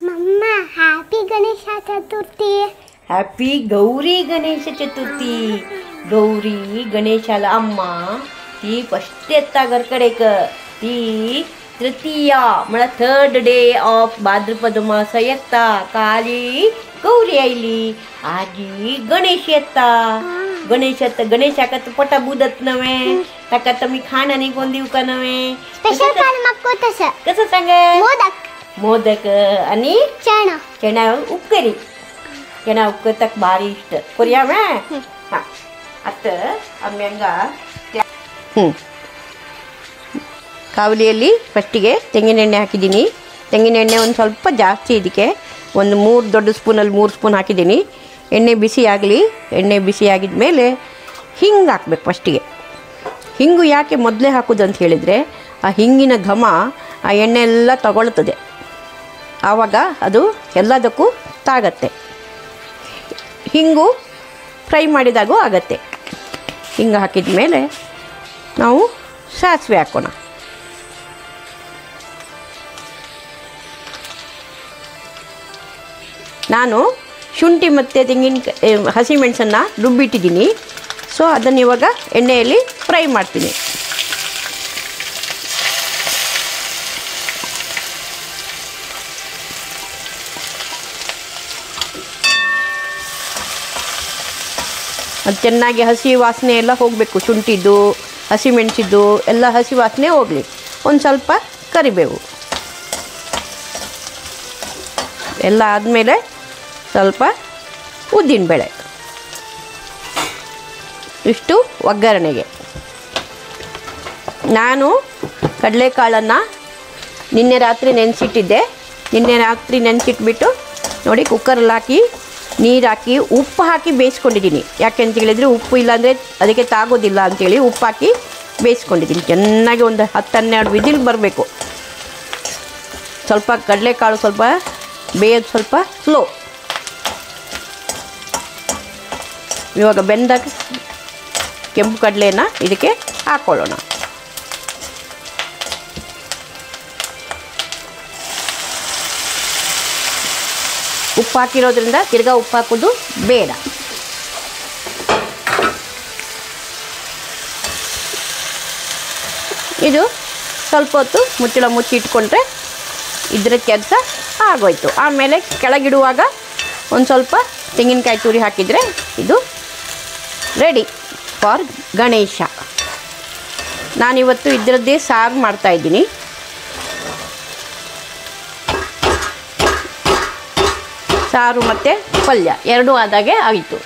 ಮಮ್ಮ happy Ganesha Chaturthi. Happy Gauri Ganesha Chaturthi. Gauri ಗಣೇಶಾಲ ಅಮ್ಮ ती फस्ट येता घरकडेक ती तृतीया म्हळ्यार थर्ड डे ऑफ भाद्रपद मास येता. काली गौरी आयली, आजी गणेश येता. गणेश येता, गणेशाक पोटा बुदत नवे, ताका तुमी खाण आनी कोण दिवका नवे. स्पेशल काल मक्को तसं कसं सांग? मोदक मोदक आणि चणा चणा उपकरी. चणा उपकर ताका भारी इष्ट. करूया वे. हां आता आम्ही हंगा ಕಾವಲಿಯಲ್ಲಿ ಫಸ್ಟಿಗೆ ತೆಂಗಿನೆಣ್ಣೆ ಹಾಕಿದ್ದೀನಿ. ತೆಂಗಿನೆಣ್ಣೆ ಒಂದು ಸ್ವಲ್ಪ ಜಾಸ್ತಿ, ಇದಕ್ಕೆ ಒಂದು 3 ದೊಡ್ಡ ಸ್ಪೂನಲ್ಲಿ 3 ಸ್ಪೂನ್ ಹಾಕಿದ್ದೀನಿ. ಎಣ್ಣೆ ಬಿಸಿ ಆಗಲಿ. ಎಣ್ಣೆ ಬಿಸಿ ಆಗಿದ ಮೇಲೆ ಹಿಂಗೆ ಹಾಕ್ಬೇಕು ಫಸ್ಟಿಗೆ. ಹಿಂಗು ಯಾಕೆ ಮೊದಲೇ ಹಾಕೋದು ಅಂತ ಹೇಳಿದರೆ, ಆ ಹಿಂಗಿನ ಘಮ ಆ ಎಣ್ಣೆ ಎಲ್ಲ ತಗೊಳ್ತದೆ. ಆವಾಗ ಅದು ಎಲ್ಲದಕ್ಕೂ ತಾಗತ್ತೆ. ಹಿಂಗು ಫ್ರೈ ಮಾಡಿದಾಗೂ ಆಗತ್ತೆ. ಹಿಂಗೆ ಹಾಕಿದ ಮೇಲೆ ನಾವು ಸಾಸಿವೆ ಹಾಕೋಣ. ನಾನು ಶುಂಠಿ ಮತ್ತು ತೆಂಗಿನಕಾಯಿ ಹಸಿಮೆಣಸನ್ನು ರುಬ್ಬಿಟ್ಟಿದ್ದೀನಿ. ಸೊ ಅದನ್ನು ಇವಾಗ ಎಣ್ಣೆಯಲ್ಲಿ ಫ್ರೈ ಮಾಡ್ತೀನಿ. ಅದು ಚೆನ್ನಾಗಿ ಹಸಿ ವಾಸನೆ ಎಲ್ಲ ಹೋಗಬೇಕು. ಶುಂಠಿದ್ದು ಹಸಿಮೆಣಸಿದ್ದು ಎಲ್ಲ ಹಸಿ ವಾಸನೆ ಹೋಗಲಿ. ಒಂದು ಸ್ವಲ್ಪ ಕರಿಬೇವು ಎಲ್ಲ ಆದಮೇಲೆ ಸ್ವಲ್ಪ ಉದ್ದಿನಬೇಳೆ, ಇಷ್ಟು ಒಗ್ಗರಣೆಗೆ. ನಾನು ಕಡಲೆಕಾಳನ್ನು ನಿನ್ನೆ ರಾತ್ರಿ ನೆನೆಸಿಟ್ಟಿದ್ದೆ. ನಿನ್ನೆ ರಾತ್ರಿ ನೆನೆಸಿಟ್ಬಿಟ್ಟು ನೋಡಿ ಕುಕ್ಕರಲ್ಲಿ ಹಾಕಿ ನೀರು ಹಾಕಿ ಉಪ್ಪು ಹಾಕಿ ಬೇಯಿಸ್ಕೊಂಡಿದ್ದೀನಿ. ಯಾಕೆ ಅಂತ ಹೇಳಿದರೆ ಉಪ್ಪು ಇಲ್ಲಾಂದರೆ ಅದಕ್ಕೆ ತಾಗೋದಿಲ್ಲ ಅಂಥೇಳಿ ಉಪ್ಪು ಹಾಕಿ ಬೇಯಿಸ್ಕೊಂಡಿದ್ದೀನಿ. ಚೆನ್ನಾಗಿ ಒಂದು 10-12 ವಿಜಿಲ್ ಬರಬೇಕು. ಸ್ವಲ್ಪ ಕಡಲೆಕಾಳು ಸ್ವಲ್ಪ ಬೇಯೋದು ಸ್ವಲ್ಪ ಸ್ಲೋ. ಇವಾಗ ಬೆಂದ ಕೆಂಪು ಕಡಲೆನ ಇದಕ್ಕೆ ಹಾಕ್ಕೊಳ್ಳೋಣ. ಉಪ್ಪು ಹಾಕಿರೋದ್ರಿಂದ ತಿರ್ಗಾ ಉಪ್ಪು ಹಾಕೋದು ಬೇಡ. ಇದು ಸ್ವಲ್ಪ ಹೊತ್ತು ಮುಚ್ಚಳ ಮುಚ್ಚಿ ಇಟ್ಕೊಂಡ್ರೆ ಇದರ ಕೆಲಸ ಆಗೋಯ್ತು. ಆಮೇಲೆ ಕೆಳಗಿಡುವಾಗ ಒಂದು ಸ್ವಲ್ಪ ತೆಂಗಿನಕಾಯಿ ತುರಿ ಹಾಕಿದರೆ ಇದು ರೆಡಿ ಫಾರ್ ಗಣೇಶ. ನಾನಿವತ್ತು ಇದರದ್ದೇ ಸಾರು ಮಾಡ್ತಾಯಿದ್ದೀನಿ. ಸಾರು ಮತ್ತು ಪಲ್ಯ ಎರಡೂ ಆದಾಗೆ ಆಯಿತು.